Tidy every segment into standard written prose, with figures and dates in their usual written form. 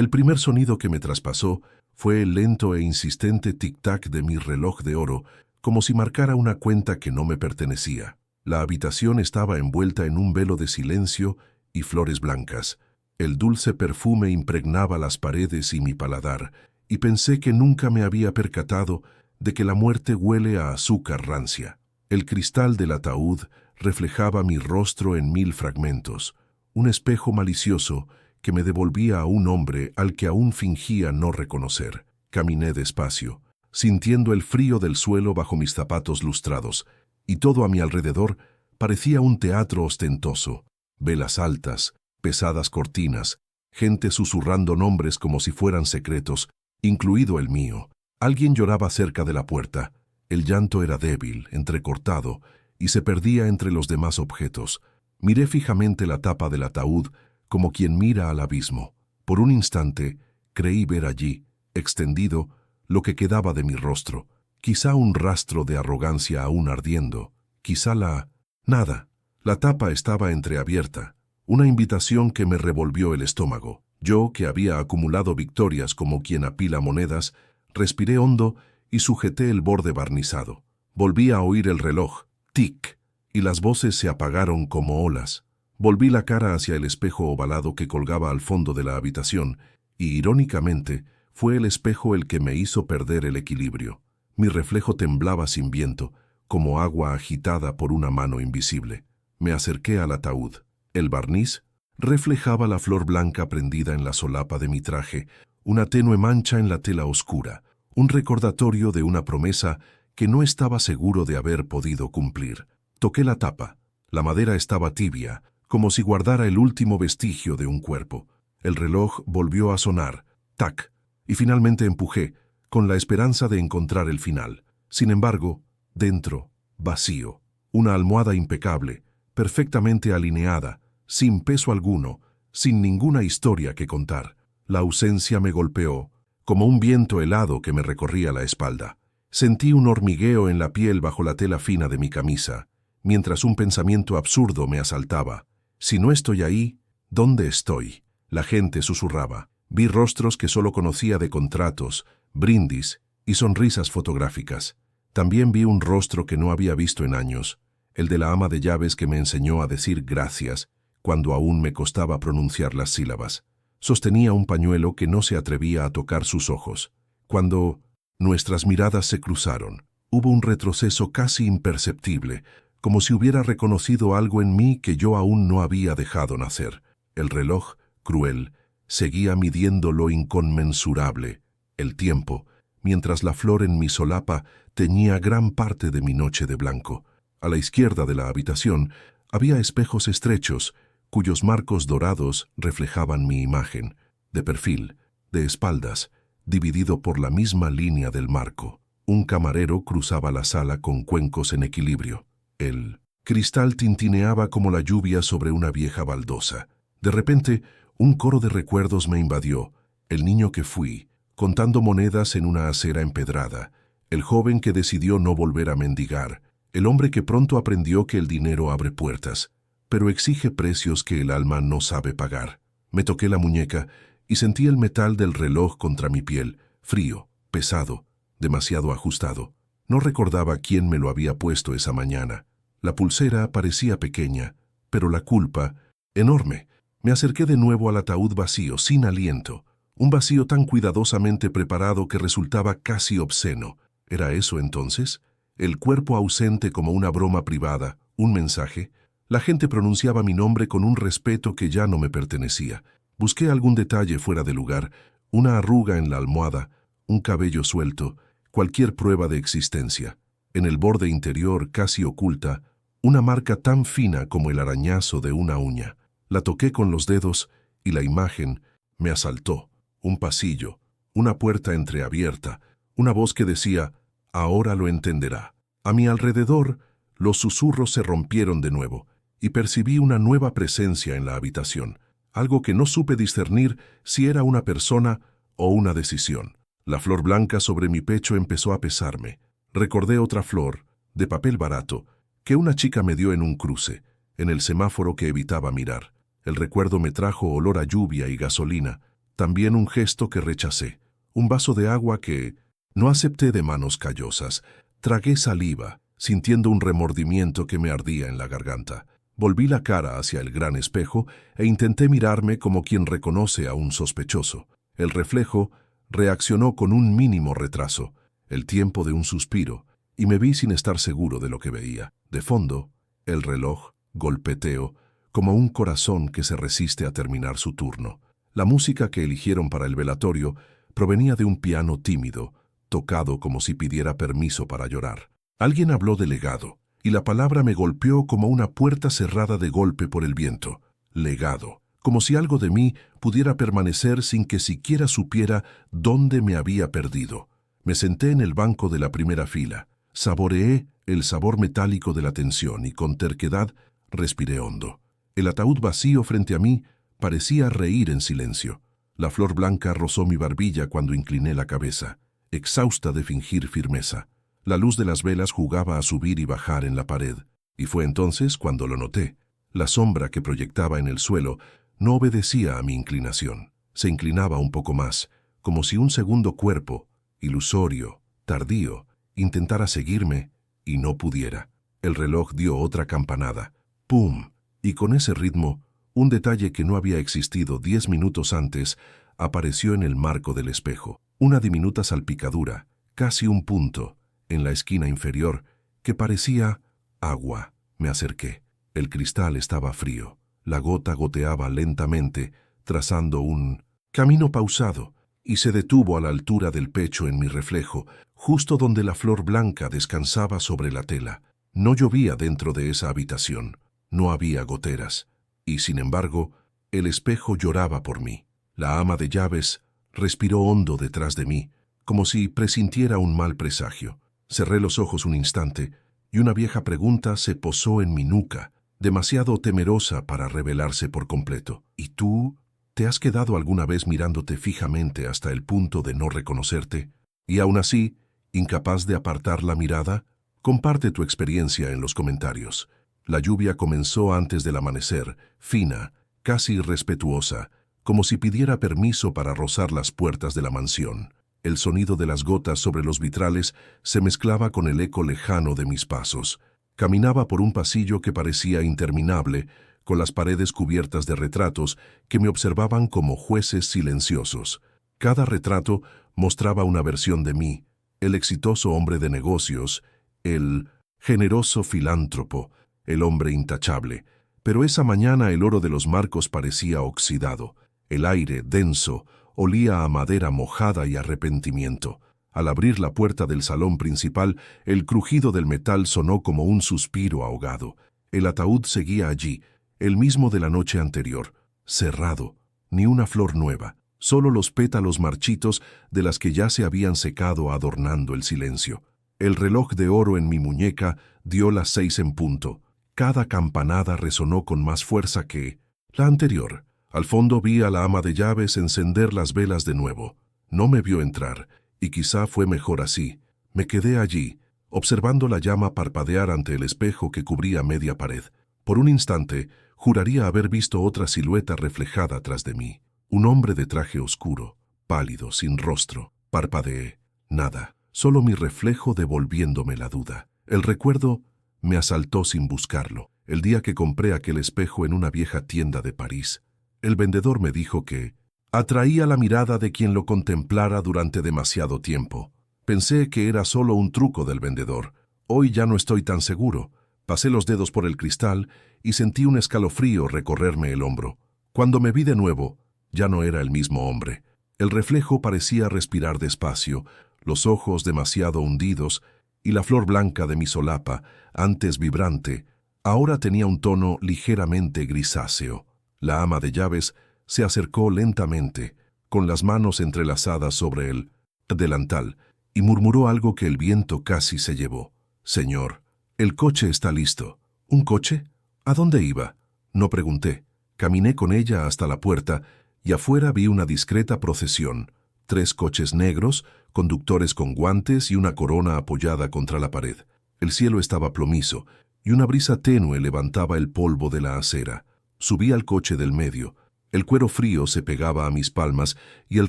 El primer sonido que me traspasó fue el lento e insistente tic-tac de mi reloj de oro, como si marcara una cuenta que no me pertenecía. La habitación estaba envuelta en un velo de silencio y flores blancas. El dulce perfume impregnaba las paredes y mi paladar, y pensé que nunca me había percatado de que la muerte huele a azúcar rancia. El cristal del ataúd reflejaba mi rostro en 1000 fragmentos, un espejo malicioso que me devolvía a un hombre al que aún fingía no reconocer. Caminé despacio, sintiendo el frío del suelo bajo mis zapatos lustrados, y todo a mi alrededor parecía un teatro ostentoso. Velas altas, pesadas cortinas, gente susurrando nombres como si fueran secretos, incluido el mío. Alguien lloraba cerca de la puerta. El llanto era débil, entrecortado, y se perdía entre los demás objetos. Miré fijamente la tapa del ataúd, como quien mira al abismo. Por un instante, creí ver allí, extendido, lo que quedaba de mi rostro. Quizá un rastro de arrogancia aún ardiendo. Quizá nada. La tapa estaba entreabierta. Una invitación que me revolvió el estómago. Yo, que había acumulado victorias como quien apila monedas, respiré hondo y sujeté el borde barnizado. Volví a oír el reloj. Tic. Y las voces se apagaron como olas. Volví la cara hacia el espejo ovalado que colgaba al fondo de la habitación, y irónicamente fue el espejo el que me hizo perder el equilibrio. Mi reflejo temblaba sin viento, como agua agitada por una mano invisible. Me acerqué al ataúd. El barniz reflejaba la flor blanca prendida en la solapa de mi traje, una tenue mancha en la tela oscura, un recordatorio de una promesa que no estaba seguro de haber podido cumplir. Toqué la tapa. La madera estaba tibia, como si guardara el último vestigio de un cuerpo. El reloj volvió a sonar, tac, y finalmente empujé, con la esperanza de encontrar el final. Sin embargo, dentro, vacío. Una almohada impecable, perfectamente alineada, sin peso alguno, sin ninguna historia que contar. La ausencia me golpeó, como un viento helado que me recorría la espalda. Sentí un hormigueo en la piel bajo la tela fina de mi camisa, mientras un pensamiento absurdo me asaltaba. Si no estoy ahí, ¿dónde estoy? La gente susurraba. Vi rostros que solo conocía de contratos, brindis y sonrisas fotográficas. También vi un rostro que no había visto en años, el de la ama de llaves que me enseñó a decir gracias cuando aún me costaba pronunciar las sílabas. Sostenía un pañuelo que no se atrevía a tocar sus ojos. Cuando nuestras miradas se cruzaron, hubo un retroceso casi imperceptible, como si hubiera reconocido algo en mí que yo aún no había dejado nacer. El reloj, cruel, seguía midiendo lo inconmensurable, el tiempo, mientras la flor en mi solapa teñía gran parte de mi noche de blanco. A la izquierda de la habitación había espejos estrechos, cuyos marcos dorados reflejaban mi imagen, de perfil, de espaldas, dividido por la misma línea del marco. Un camarero cruzaba la sala con cuencos en equilibrio. El cristal tintineaba como la lluvia sobre una vieja baldosa. De repente, un coro de recuerdos me invadió. El niño que fui, contando monedas en una acera empedrada. El joven que decidió no volver a mendigar. El hombre que pronto aprendió que el dinero abre puertas, pero exige precios que el alma no sabe pagar. Me toqué la muñeca y sentí el metal del reloj contra mi piel, frío, pesado, demasiado ajustado. No recordaba quién me lo había puesto esa mañana. La pulsera parecía pequeña, pero la culpa, enorme. Me acerqué de nuevo al ataúd vacío, sin aliento. Un vacío tan cuidadosamente preparado que resultaba casi obsceno. ¿Era eso entonces? El cuerpo ausente como una broma privada, un mensaje. La gente pronunciaba mi nombre con un respeto que ya no me pertenecía. Busqué algún detalle fuera de lugar, una arruga en la almohada, un cabello suelto, cualquier prueba de existencia. En el borde interior, casi oculta, una marca tan fina como el arañazo de una uña. La toqué con los dedos y la imagen me asaltó. Un pasillo, una puerta entreabierta, una voz que decía, «Ahora lo entenderá». A mi alrededor, los susurros se rompieron de nuevo y percibí una nueva presencia en la habitación, algo que no supe discernir si era una persona o una decisión. La flor blanca sobre mi pecho empezó a pesarme. Recordé otra flor, de papel barato, que una chica me dio en un cruce, en el semáforo que evitaba mirar. El recuerdo me trajo olor a lluvia y gasolina, También un gesto que rechacé, un vaso de agua que no acepté de manos callosas. Tragué saliva, sintiendo un remordimiento que me ardía en la garganta. Volví la cara hacia el gran espejo e intenté mirarme como quien reconoce a un sospechoso. El reflejo reaccionó con un mínimo retraso, el tiempo de un suspiro, y me vi sin estar seguro de lo que veía. De fondo, el reloj golpeteó como un corazón que se resiste a terminar su turno. La música que eligieron para el velatorio provenía de un piano tímido, tocado como si pidiera permiso para llorar. Alguien habló de legado, y la palabra me golpeó como una puerta cerrada de golpe por el viento. Legado, como si algo de mí pudiera permanecer sin que siquiera supiera dónde me había perdido. Me senté en el banco de la primera fila, saboreé el sabor metálico de la tensión y con terquedad respiré hondo. El ataúd vacío frente a mí parecía reír en silencio. La flor blanca rozó mi barbilla cuando incliné la cabeza, exhausta de fingir firmeza. La luz de las velas jugaba a subir y bajar en la pared, y fue entonces cuando lo noté. La sombra que proyectaba en el suelo no obedecía a mi inclinación. Se inclinaba un poco más, como si un segundo cuerpo, ilusorio, tardío, intentara seguirme y no pudiera. El reloj dio otra campanada. ¡Pum! Y con ese ritmo, un detalle que no había existido 10 minutos antes apareció en el marco del espejo. Una diminuta salpicadura, casi un punto, en la esquina inferior, que parecía agua. Me acerqué. El cristal estaba frío. La gota goteaba lentamente, trazando un camino pausado, y se detuvo a la altura del pecho en mi reflejo, justo donde la flor blanca descansaba sobre la tela. No llovía dentro de esa habitación. No había goteras. Y, sin embargo, el espejo lloraba por mí. La ama de llaves respiró hondo detrás de mí, como si presintiera un mal presagio. Cerré los ojos un instante, y una vieja pregunta se posó en mi nuca, demasiado temerosa para revelarse por completo. ¿Y tú? ¿Te has quedado alguna vez mirándote fijamente hasta el punto de no reconocerte? Y aún así, incapaz de apartar la mirada, comparte tu experiencia en los comentarios. La lluvia comenzó antes del amanecer, fina, casi irrespetuosa, como si pidiera permiso para rozar las puertas de la mansión. El sonido de las gotas sobre los vitrales se mezclaba con el eco lejano de mis pasos. Caminaba por un pasillo que parecía interminable, con las paredes cubiertas de retratos que me observaban como jueces silenciosos. Cada retrato mostraba una versión de mí, el exitoso hombre de negocios, el generoso filántropo, el hombre intachable. Pero esa mañana el oro de los marcos parecía oxidado. El aire, denso, olía a madera mojada y arrepentimiento. Al abrir la puerta del salón principal, el crujido del metal sonó como un suspiro ahogado. El ataúd seguía allí, el mismo de la noche anterior, cerrado, ni una flor nueva, solo los pétalos marchitos de las que ya se habían secado adornando el silencio. El reloj de oro en mi muñeca dio las 6 en punto. Cada campanada resonó con más fuerza que la anterior. Al fondo vi a la ama de llaves encender las velas de nuevo. No me vio entrar, y quizá fue mejor así. Me quedé allí, observando la llama parpadear ante el espejo que cubría media pared. Por un instante, juraría haber visto otra silueta reflejada tras de mí. Un hombre de traje oscuro, pálido, sin rostro. Parpadeé. Nada, solo mi reflejo devolviéndome la duda. El recuerdo me asaltó sin buscarlo. El día que compré aquel espejo en una vieja tienda de París, el vendedor me dijo que atraía la mirada de quien lo contemplara durante demasiado tiempo. Pensé que era solo un truco del vendedor. Hoy ya no estoy tan seguro. Pasé los dedos por el cristal y sentí un escalofrío recorrerme el hombro. Cuando me vi de nuevo, ya no era el mismo hombre. El reflejo parecía respirar despacio, los ojos demasiado hundidos, y la flor blanca de mi solapa, antes vibrante, ahora tenía un tono ligeramente grisáceo. La ama de llaves se acercó lentamente, con las manos entrelazadas sobre el delantal, y murmuró algo que el viento casi se llevó. «Señor, el coche está listo». «¿Un coche? ¿A dónde iba?». No pregunté. Caminé con ella hasta la puerta, y afuera vi una discreta procesión. 3 coches negros, conductores con guantes y una corona apoyada contra la pared. El cielo estaba plomizo, y una brisa tenue levantaba el polvo de la acera. Subí al coche del medio. El cuero frío se pegaba a mis palmas y el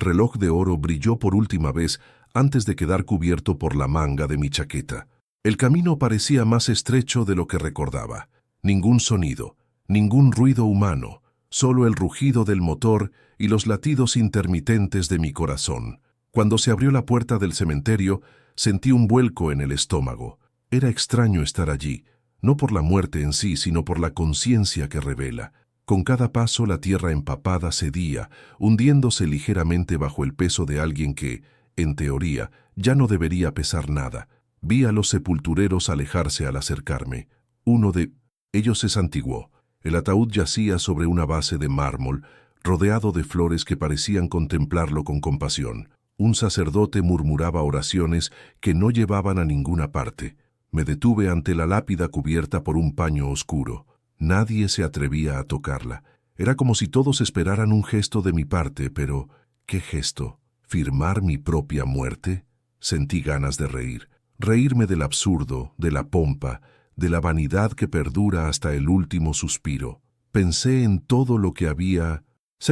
reloj de oro brilló por última vez antes de quedar cubierto por la manga de mi chaqueta. El camino parecía más estrecho de lo que recordaba. Ningún sonido, ningún ruido humano, solo el rugido del motor y los latidos intermitentes de mi corazón. Cuando se abrió la puerta del cementerio, sentí un vuelco en el estómago. Era extraño estar allí, no por la muerte en sí, sino por la conciencia que revela. Con cada paso la tierra empapada cedía, hundiéndose ligeramente bajo el peso de alguien que, en teoría, ya no debería pesar nada. Vi a los sepultureros alejarse al acercarme. Uno de ellos se santiguó. El ataúd yacía sobre una base de mármol, rodeado de flores que parecían contemplarlo con compasión. Un sacerdote murmuraba oraciones que no llevaban a ninguna parte. Me detuve ante la lápida cubierta por un paño oscuro. Nadie se atrevía a tocarla. Era como si todos esperaran un gesto de mi parte, pero ¿qué gesto? ¿Firmar mi propia muerte? Sentí ganas de reír. Reírme del absurdo, de la pompa, de la vanidad que perdura hasta el último suspiro. Pensé en todo lo que había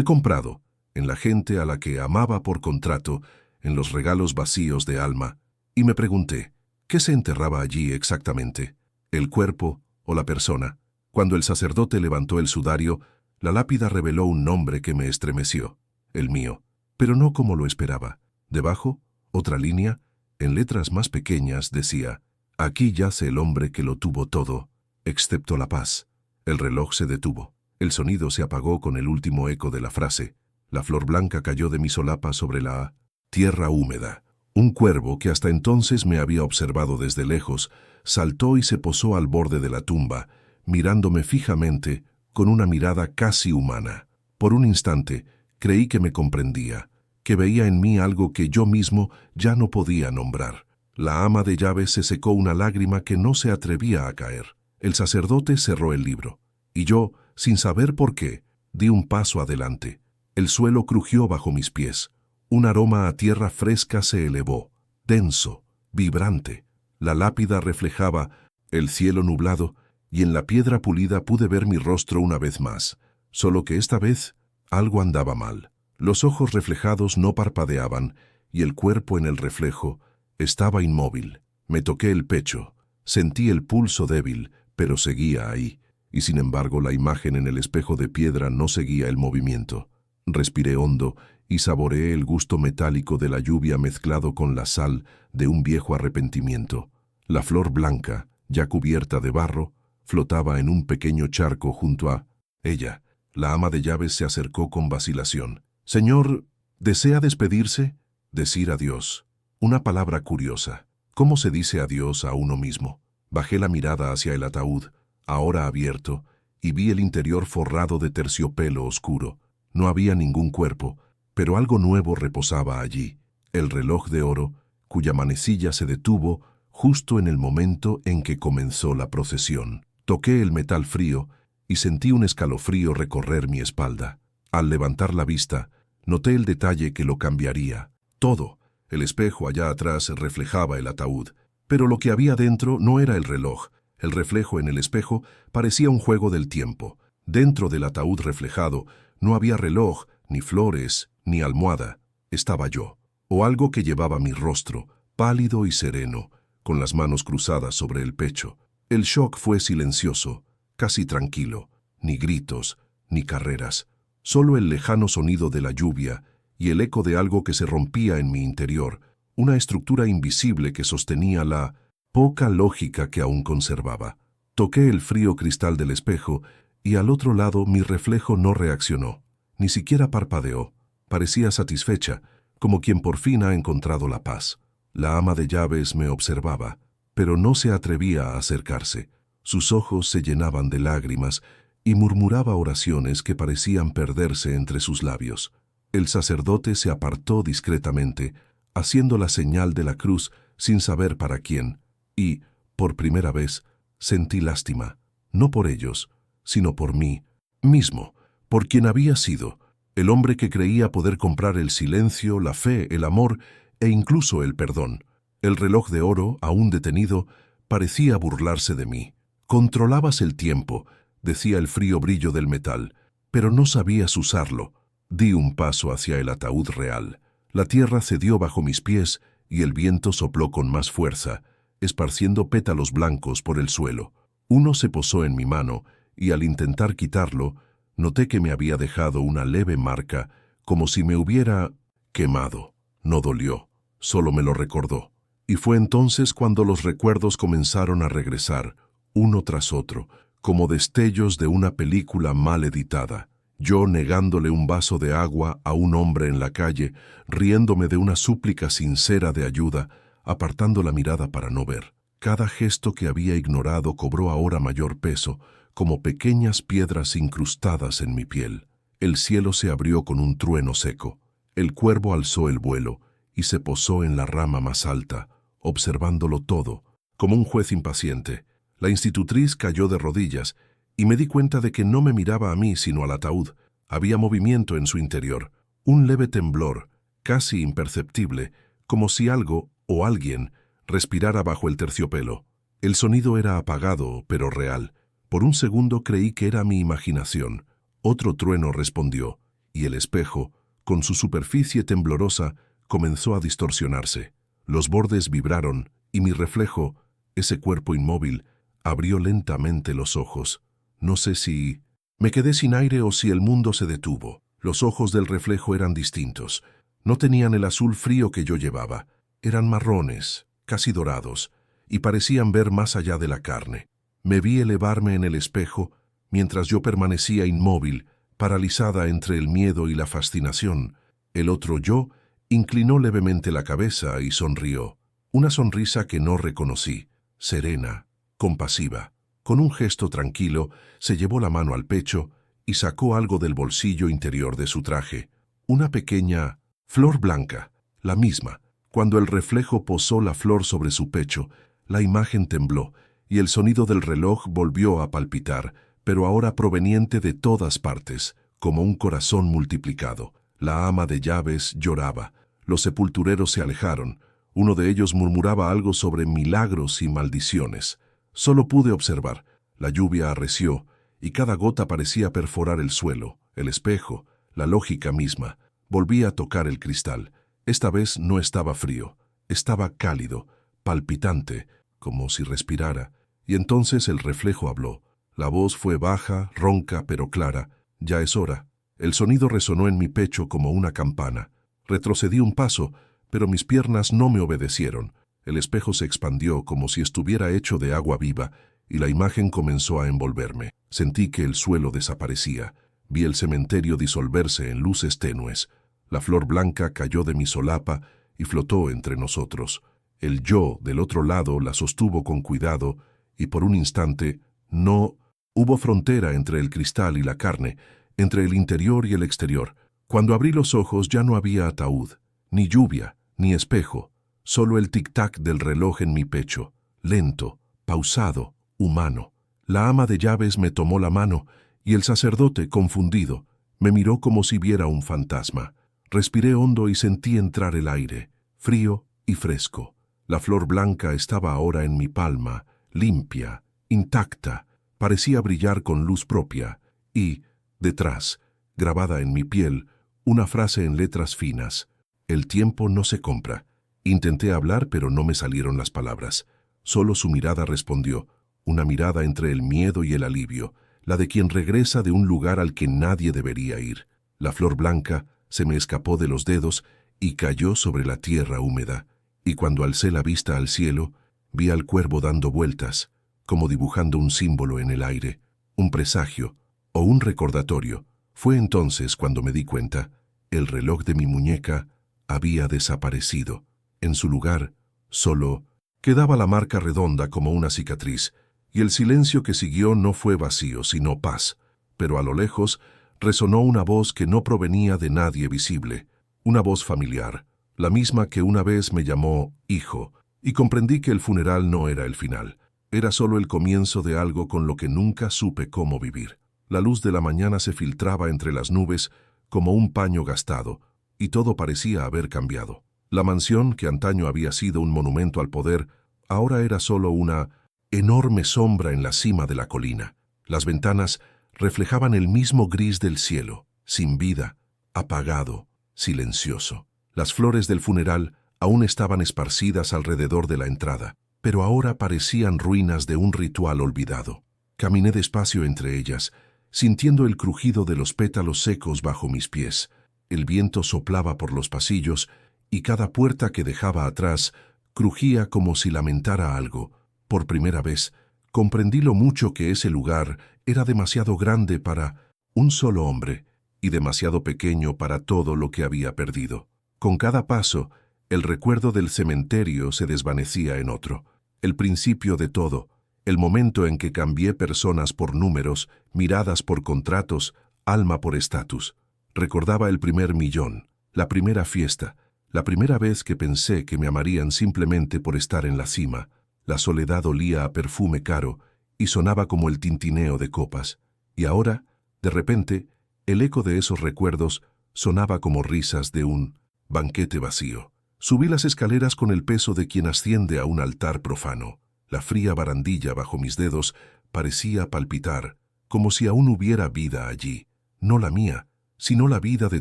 comprado, en la gente a la que amaba por contrato, en los regalos vacíos de alma, y me pregunté, ¿qué se enterraba allí exactamente? ¿El cuerpo o la persona? Cuando el sacerdote levantó el sudario, la lápida reveló un nombre que me estremeció, el mío, pero no como lo esperaba. Debajo, otra línea, en letras más pequeñas, decía, «Aquí yace el hombre que lo tuvo todo, excepto la paz». El reloj se detuvo. El sonido se apagó con el último eco de la frase. La flor blanca cayó de mi solapa sobre la tierra húmeda. Un cuervo, que hasta entonces me había observado desde lejos, saltó y se posó al borde de la tumba, mirándome fijamente, con una mirada casi humana. Por un instante, creí que me comprendía, que veía en mí algo que yo mismo ya no podía nombrar. La ama de llaves se secó una lágrima que no se atrevía a caer. El sacerdote cerró el libro, y yo, sin saber por qué, di un paso adelante. El suelo crujió bajo mis pies. Un aroma a tierra fresca se elevó, denso, vibrante. La lápida reflejaba el cielo nublado, y en la piedra pulida pude ver mi rostro una vez más, solo que esta vez algo andaba mal. Los ojos reflejados no parpadeaban, y el cuerpo en el reflejo estaba inmóvil. Me toqué el pecho, sentí el pulso débil, pero seguía ahí, y sin embargo la imagen en el espejo de piedra no seguía el movimiento. Respiré hondo y saboreé el gusto metálico de la lluvia mezclado con la sal de un viejo arrepentimiento. La flor blanca, ya cubierta de barro, flotaba en un pequeño charco junto a ella. La ama de llaves se acercó con vacilación. «Señor, ¿desea despedirse?» Decir adiós. Una palabra curiosa. ¿Cómo se dice adiós a uno mismo? Bajé la mirada hacia el ataúd, ahora abierto, y vi el interior forrado de terciopelo oscuro. No había ningún cuerpo, pero algo nuevo reposaba allí. El reloj de oro, cuya manecilla se detuvo justo en el momento en que comenzó la procesión. Toqué el metal frío y sentí un escalofrío recorrer mi espalda. Al levantar la vista, noté el detalle que lo cambiaría. Todo, el espejo allá atrás reflejaba el ataúd, pero lo que había dentro no era el reloj. El reflejo en el espejo parecía un juego del tiempo. Dentro del ataúd reflejado no había reloj, ni flores, ni almohada. Estaba yo, o algo que llevaba mi rostro, pálido y sereno, con las manos cruzadas sobre el pecho. El shock fue silencioso, casi tranquilo, ni gritos, ni carreras, solo el lejano sonido de la lluvia y el eco de algo que se rompía en mi interior, una estructura invisible que sostenía la poca lógica que aún conservaba. Toqué el frío cristal del espejo y al otro lado mi reflejo no reaccionó, ni siquiera parpadeó. Parecía satisfecha, como quien por fin ha encontrado la paz. La ama de llaves me observaba, pero no se atrevía a acercarse. Sus ojos se llenaban de lágrimas y murmuraba oraciones que parecían perderse entre sus labios. El sacerdote se apartó discretamente, haciendo la señal de la cruz sin saber para quién, y, por primera vez, sentí lástima, no por ellos, sino por mí mismo, por quien había sido, el hombre que creía poder comprar el silencio, la fe, el amor e incluso el perdón. El reloj de oro, aún detenido, parecía burlarse de mí. «Controlabas el tiempo», decía el frío brillo del metal, pero no sabías usarlo. Di un paso hacia el ataúd real. La tierra cedió bajo mis pies y el viento sopló con más fuerza, esparciendo pétalos blancos por el suelo. Uno se posó en mi mano y al intentar quitarlo, noté que me había dejado una leve marca, como si me hubiera quemado. No dolió, solo me lo recordó. Y fue entonces cuando los recuerdos comenzaron a regresar, uno tras otro, como destellos de una película mal editada. Yo negándole un vaso de agua a un hombre en la calle, riéndome de una súplica sincera de ayuda, apartando la mirada para no ver. Cada gesto que había ignorado cobró ahora mayor peso, como pequeñas piedras incrustadas en mi piel. El cielo se abrió con un trueno seco. El cuervo alzó el vuelo y se posó en la rama más alta, observándolo todo, como un juez impaciente. La institutriz cayó de rodillas y me di cuenta de que no me miraba a mí sino al ataúd. Había movimiento en su interior, un leve temblor, casi imperceptible, como si algo o alguien respirara bajo el terciopelo. El sonido era apagado, pero real. Por un segundo creí que era mi imaginación. Otro trueno respondió, y el espejo, con su superficie temblorosa, comenzó a distorsionarse. Los bordes vibraron, y mi reflejo, ese cuerpo inmóvil, abrió lentamente los ojos. No sé si me quedé sin aire o si el mundo se detuvo. Los ojos del reflejo eran distintos. No tenían el azul frío que yo llevaba. Eran marrones, casi dorados, y parecían ver más allá de la carne. Me vi elevarme en el espejo, mientras yo permanecía inmóvil, paralizada entre el miedo y la fascinación. El otro yo inclinó levemente la cabeza y sonrió. Una sonrisa que no reconocí, serena, compasiva. Con un gesto tranquilo, se llevó la mano al pecho y sacó algo del bolsillo interior de su traje. Una pequeña flor blanca, la misma. Cuando el reflejo posó la flor sobre su pecho, la imagen tembló y el sonido del reloj volvió a palpitar, pero ahora proveniente de todas partes, como un corazón multiplicado. La ama de llaves lloraba. Los sepultureros se alejaron. Uno de ellos murmuraba algo sobre milagros y maldiciones. Solo pude observar. La lluvia arreció, y cada gota parecía perforar el suelo, el espejo, la lógica misma. Volví a tocar el cristal. Esta vez no estaba frío, estaba cálido, palpitante, como si respirara. Y entonces el reflejo habló. La voz fue baja, ronca, pero clara. Ya es hora. El sonido resonó en mi pecho como una campana. Retrocedí un paso, pero mis piernas no me obedecieron. El espejo se expandió como si estuviera hecho de agua viva, y la imagen comenzó a envolverme. Sentí que el suelo desaparecía. Vi el cementerio disolverse en luces tenues. La flor blanca cayó de mi solapa y flotó entre nosotros. El yo del otro lado la sostuvo con cuidado, y por un instante no hubo frontera entre el cristal y la carne, entre el interior y el exterior. Cuando abrí los ojos ya no había ataúd, ni lluvia, ni espejo, solo el tic-tac del reloj en mi pecho, lento, pausado, humano. La ama de llaves me tomó la mano y el sacerdote, confundido, me miró como si viera un fantasma. Respiré hondo y sentí entrar el aire, frío y fresco. La flor blanca estaba ahora en mi palma, limpia, intacta, parecía brillar con luz propia, y, detrás, grabada en mi piel, una frase en letras finas: el tiempo no se compra. Intenté hablar, pero no me salieron las palabras. Solo su mirada respondió, una mirada entre el miedo y el alivio, la de quien regresa de un lugar al que nadie debería ir. La flor blanca se me escapó de los dedos y cayó sobre la tierra húmeda, y cuando alcé la vista al cielo, vi al cuervo dando vueltas, como dibujando un símbolo en el aire, un presagio o un recordatorio. Fue entonces cuando me di cuenta, el reloj de mi muñeca había desaparecido. En su lugar, solo quedaba la marca redonda como una cicatriz, y el silencio que siguió no fue vacío, sino paz. Pero a lo lejos resonó una voz que no provenía de nadie visible, una voz familiar, la misma que una vez me llamó hijo, y comprendí que el funeral no era el final, era solo el comienzo de algo con lo que nunca supe cómo vivir. La luz de la mañana se filtraba entre las nubes como un paño gastado, y todo parecía haber cambiado. La mansión, que antaño había sido un monumento al poder, ahora era solo una enorme sombra en la cima de la colina. Las ventanas reflejaban el mismo gris del cielo, sin vida, apagado, silencioso. Las flores del funeral aún estaban esparcidas alrededor de la entrada, pero ahora parecían ruinas de un ritual olvidado. Caminé despacio entre ellas, sintiendo el crujido de los pétalos secos bajo mis pies. El viento soplaba por los pasillos y cada puerta que dejaba atrás crujía como si lamentara algo. Por primera vez, comprendí lo mucho que ese lugar era demasiado grande para un solo hombre y demasiado pequeño para todo lo que había perdido. Con cada paso, el recuerdo del cementerio se desvanecía en otro. El principio de todo, el momento en que cambié personas por números, miradas por contratos, alma por estatus. Recordaba el primer millón, la primera fiesta, la primera vez que pensé que me amarían simplemente por estar en la cima. La soledad olía a perfume caro y sonaba como el tintineo de copas. Y ahora, de repente, el eco de esos recuerdos sonaba como risas de un banquete vacío. Subí las escaleras con el peso de quien asciende a un altar profano. La fría barandilla bajo mis dedos parecía palpitar, como si aún hubiera vida allí, no la mía, sino la vida de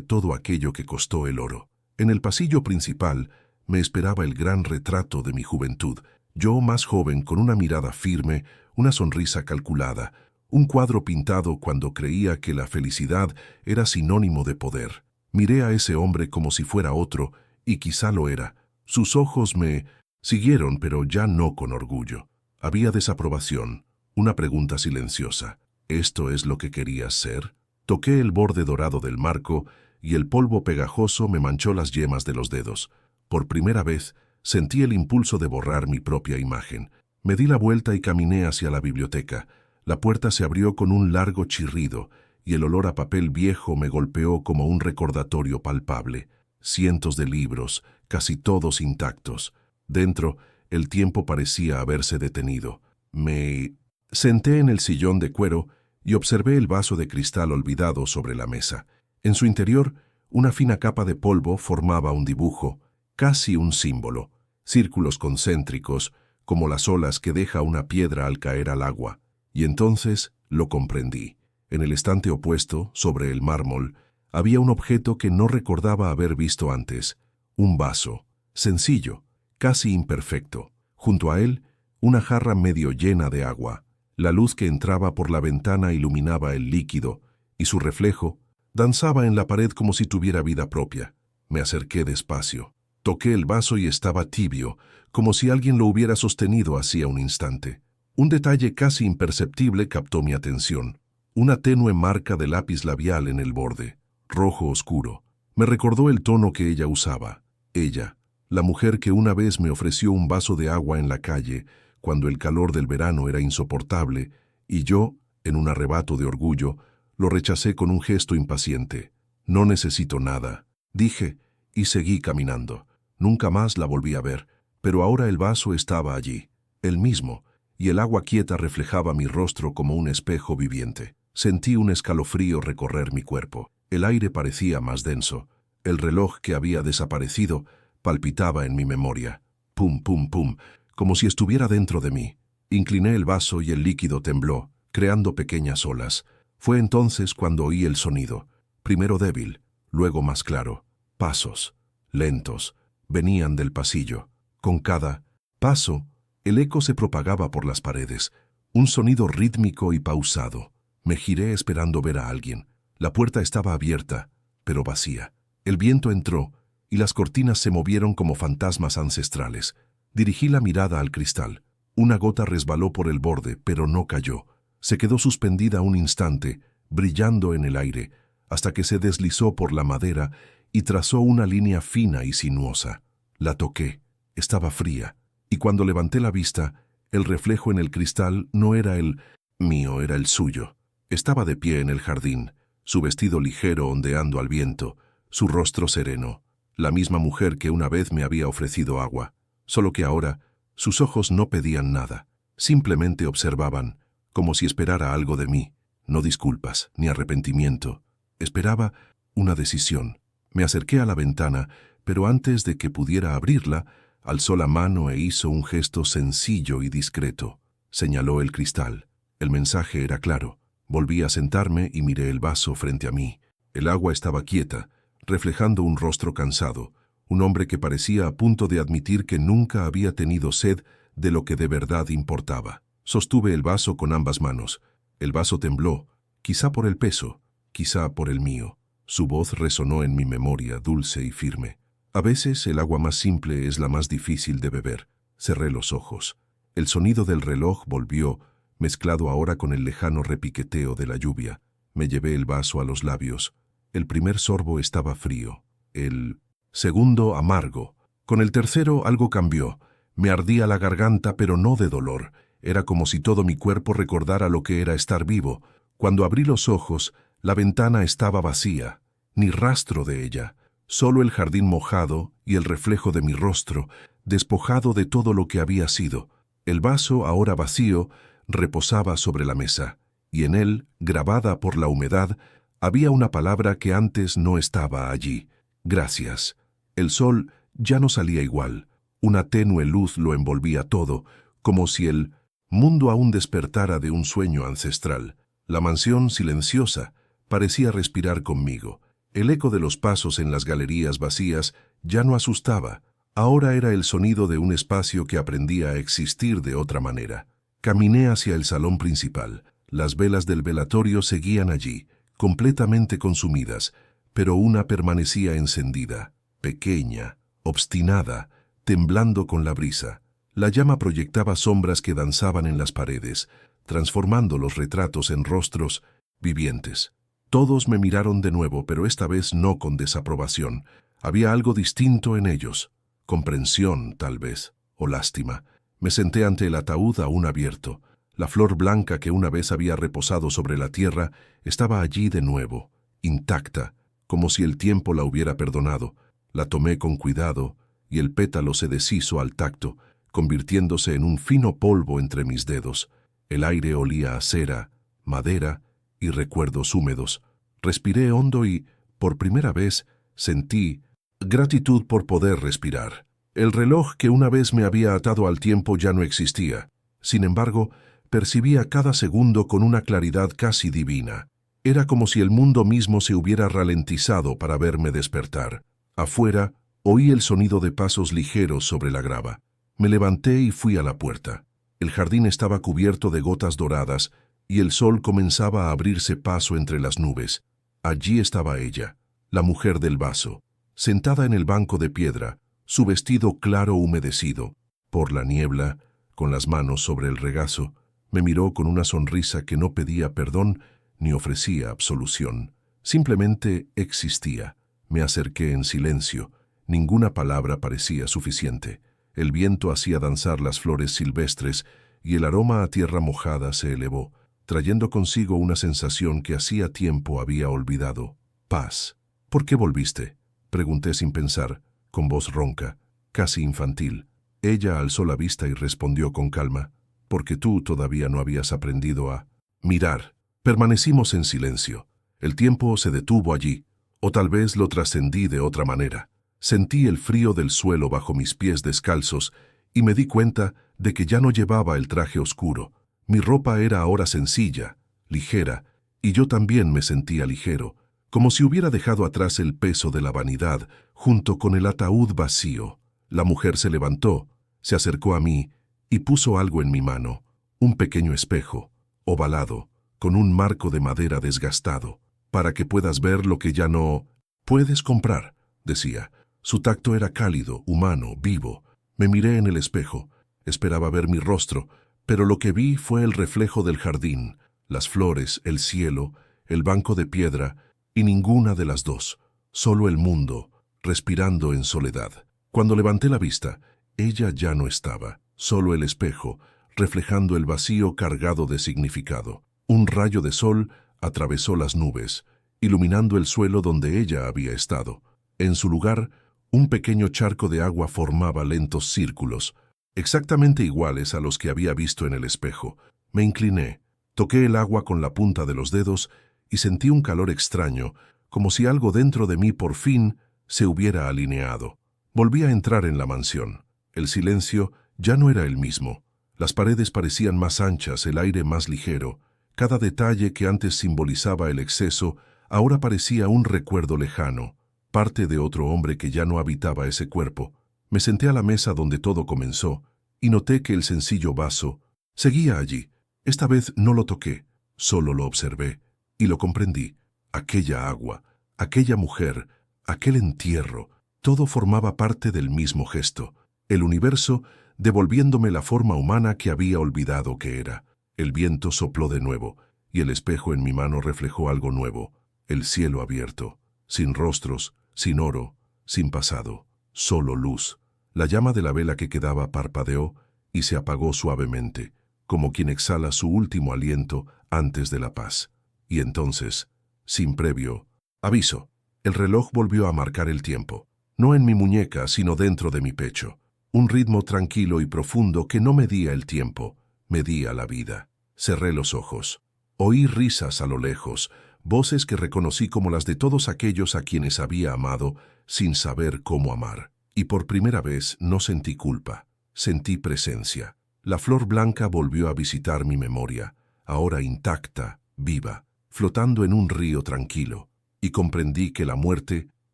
todo aquello que costó el oro. En el pasillo principal me esperaba el gran retrato de mi juventud, yo más joven con una mirada firme, una sonrisa calculada, un cuadro pintado cuando creía que la felicidad era sinónimo de poder. Miré a ese hombre como si fuera otro, y quizá lo era. Sus ojos me siguieron, pero ya no con orgullo. Había desaprobación, una pregunta silenciosa. ¿Esto es lo que querías ser? Toqué el borde dorado del marco y el polvo pegajoso me manchó las yemas de los dedos. Por primera vez, sentí el impulso de borrar mi propia imagen. Me di la vuelta y caminé hacia la biblioteca. La puerta se abrió con un largo chirrido y el olor a papel viejo me golpeó como un recordatorio palpable. Cientos de libros, casi todos intactos. Dentro, el tiempo parecía haberse detenido. Me senté en el sillón de cuero y observé el vaso de cristal olvidado sobre la mesa. En su interior, una fina capa de polvo formaba un dibujo, casi un símbolo, círculos concéntricos, como las olas que deja una piedra al caer al agua. Y entonces lo comprendí. En el estante opuesto, sobre el mármol, había un objeto que no recordaba haber visto antes. Un vaso, sencillo, casi imperfecto. Junto a él, una jarra medio llena de agua. La luz que entraba por la ventana iluminaba el líquido, y su reflejo danzaba en la pared como si tuviera vida propia. Me acerqué despacio. Toqué el vaso y estaba tibio, como si alguien lo hubiera sostenido hacía un instante. Un detalle casi imperceptible captó mi atención. Una tenue marca de lápiz labial en el borde, rojo oscuro. Me recordó el tono que ella usaba. Ella, la mujer que una vez me ofreció un vaso de agua en la calle, cuando el calor del verano era insoportable, y yo, en un arrebato de orgullo, lo rechacé con un gesto impaciente. No necesito nada, dije, y seguí caminando. Nunca más la volví a ver, pero ahora el vaso estaba allí, el mismo, y el agua quieta reflejaba mi rostro como un espejo viviente. Sentí un escalofrío recorrer mi cuerpo. El aire parecía más denso. El reloj que había desaparecido palpitaba en mi memoria. Pum, pum, pum, como si estuviera dentro de mí. Incliné el vaso y el líquido tembló, creando pequeñas olas. Fue entonces cuando oí el sonido, primero débil, luego más claro. Pasos, lentos, venían del pasillo. Con cada paso, el eco se propagaba por las paredes, un sonido rítmico y pausado. Me giré esperando ver a alguien. La puerta estaba abierta, pero vacía. El viento entró y las cortinas se movieron como fantasmas ancestrales. Dirigí la mirada al cristal. Una gota resbaló por el borde, pero no cayó. Se quedó suspendida un instante, brillando en el aire, hasta que se deslizó por la madera y trazó una línea fina y sinuosa. La toqué. Estaba fría, y cuando levanté la vista, el reflejo en el cristal no era el mío, era el suyo. Estaba de pie en el jardín, su vestido ligero ondeando al viento, su rostro sereno, la misma mujer que una vez me había ofrecido agua, solo que ahora sus ojos no pedían nada, simplemente observaban, como si esperara algo de mí, no disculpas ni arrepentimiento. Esperaba una decisión. Me acerqué a la ventana, pero antes de que pudiera abrirla, alzó la mano e hizo un gesto sencillo y discreto. Señaló el cristal. El mensaje era claro. Volví a sentarme y miré el vaso frente a mí. El agua estaba quieta, reflejando un rostro cansado, un hombre que parecía a punto de admitir que nunca había tenido sed de lo que de verdad importaba. Sostuve el vaso con ambas manos. El vaso tembló, quizá por el peso, quizá por el mío. Su voz resonó en mi memoria, dulce y firme. A veces el agua más simple es la más difícil de beber. Cerré los ojos. El sonido del reloj volvió, mezclado ahora con el lejano repiqueteo de la lluvia. Me llevé el vaso a los labios. El primer sorbo estaba frío. El segundo amargo. Con el tercero algo cambió. Me ardía la garganta, pero no de dolor. Era como si todo mi cuerpo recordara lo que era estar vivo. Cuando abrí los ojos, la ventana estaba vacía. Ni rastro de ella. Solo el jardín mojado y el reflejo de mi rostro, despojado de todo lo que había sido. El vaso, ahora vacío, reposaba sobre la mesa, y en él, grabada por la humedad, había una palabra que antes no estaba allí. Gracias. El sol ya no salía igual. Una tenue luz lo envolvía todo, como si el mundo aún despertara de un sueño ancestral. La mansión, silenciosa, parecía respirar conmigo. El eco de los pasos en las galerías vacías ya no asustaba. Ahora era el sonido de un espacio que aprendía a existir de otra manera. Caminé hacia el salón principal. Las velas del velatorio seguían allí, completamente consumidas, pero una permanecía encendida, pequeña, obstinada, temblando con la brisa. La llama proyectaba sombras que danzaban en las paredes, transformando los retratos en rostros vivientes. Todos me miraron de nuevo, pero esta vez no con desaprobación. Había algo distinto en ellos. Comprensión, tal vez, o lástima. Me senté ante el ataúd aún abierto. La flor blanca que una vez había reposado sobre la tierra estaba allí de nuevo, intacta, como si el tiempo la hubiera perdonado. La tomé con cuidado y el pétalo se deshizo al tacto, convirtiéndose en un fino polvo entre mis dedos. El aire olía a cera, madera y recuerdos húmedos. Respiré hondo y, por primera vez, sentí gratitud por poder respirar. El reloj que una vez me había atado al tiempo ya no existía. Sin embargo, percibía cada segundo con una claridad casi divina. Era como si el mundo mismo se hubiera ralentizado para verme despertar. Afuera, oí el sonido de pasos ligeros sobre la grava. Me levanté y fui a la puerta. El jardín estaba cubierto de gotas doradas y el sol comenzaba a abrirse paso entre las nubes. Allí estaba ella, la mujer del vaso, sentada en el banco de piedra, su vestido claro humedecido. Por la niebla, con las manos sobre el regazo, me miró con una sonrisa que no pedía perdón ni ofrecía absolución. Simplemente existía. Me acerqué en silencio. Ninguna palabra parecía suficiente. El viento hacía danzar las flores silvestres y el aroma a tierra mojada se elevó, trayendo consigo una sensación que hacía tiempo había olvidado. Paz. ¿Por qué volviste?, pregunté sin pensar, con voz ronca, casi infantil. Ella alzó la vista y respondió con calma: porque tú todavía no habías aprendido a mirar. Permanecimos en silencio. El tiempo se detuvo allí, o tal vez lo trascendí de otra manera. Sentí el frío del suelo bajo mis pies descalzos y me di cuenta de que ya no llevaba el traje oscuro. Mi ropa era ahora sencilla, ligera, y yo también me sentía ligero, como si hubiera dejado atrás el peso de la vanidad junto con el ataúd vacío. La mujer se levantó, se acercó a mí y puso algo en mi mano, un pequeño espejo, ovalado, con un marco de madera desgastado, para que puedas ver lo que ya no puedes comprar, decía. Su tacto era cálido, humano, vivo. Me miré en el espejo. Esperaba ver mi rostro, pero lo que vi fue el reflejo del jardín, las flores, el cielo, el banco de piedra, y ninguna de las dos, solo el mundo, respirando en soledad. Cuando levanté la vista, ella ya no estaba, solo el espejo, reflejando el vacío cargado de significado. Un rayo de sol atravesó las nubes, iluminando el suelo donde ella había estado. En su lugar, un pequeño charco de agua formaba lentos círculos, exactamente iguales a los que había visto en el espejo. Me incliné, toqué el agua con la punta de los dedos y sentí un calor extraño, como si algo dentro de mí por fin se hubiera alineado. Volví a entrar en la mansión. El silencio ya no era el mismo. Las paredes parecían más anchas, el aire más ligero. Cada detalle que antes simbolizaba el exceso, ahora parecía un recuerdo lejano, parte de otro hombre que ya no habitaba ese cuerpo. Me senté a la mesa donde todo comenzó, y noté que el sencillo vaso seguía allí. Esta vez no lo toqué, solo lo observé, y lo comprendí. Aquella agua, aquella mujer, aquel entierro, todo formaba parte del mismo gesto. El universo devolviéndome la forma humana que había olvidado que era. El viento sopló de nuevo, y el espejo en mi mano reflejó algo nuevo. El cielo abierto, sin rostros, sin oro, sin pasado, solo luz. La llama de la vela que quedaba parpadeó y se apagó suavemente, como quien exhala su último aliento antes de la paz. Y entonces, sin previo aviso, el reloj volvió a marcar el tiempo, no en mi muñeca, sino dentro de mi pecho. Un ritmo tranquilo y profundo que no medía el tiempo, medía la vida. Cerré los ojos. Oí risas a lo lejos, voces que reconocí como las de todos aquellos a quienes había amado sin saber cómo amar. Y por primera vez no sentí culpa, sentí presencia. La flor blanca volvió a visitar mi memoria, ahora intacta, viva, flotando en un río tranquilo, y comprendí que la muerte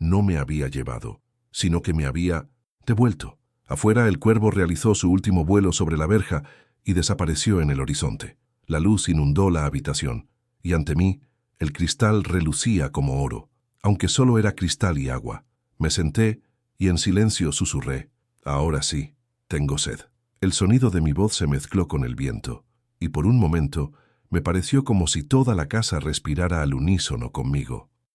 no me había llevado, sino que me había devuelto. Afuera el cuervo realizó su último vuelo sobre la verja y desapareció en el horizonte. La luz inundó la habitación, y ante mí el cristal relucía como oro, aunque solo era cristal y agua. Me senté y en silencio susurré: ahora sí, tengo sed. El sonido de mi voz se mezcló con el viento, y por un momento me pareció como si toda la casa respirara al unísono conmigo.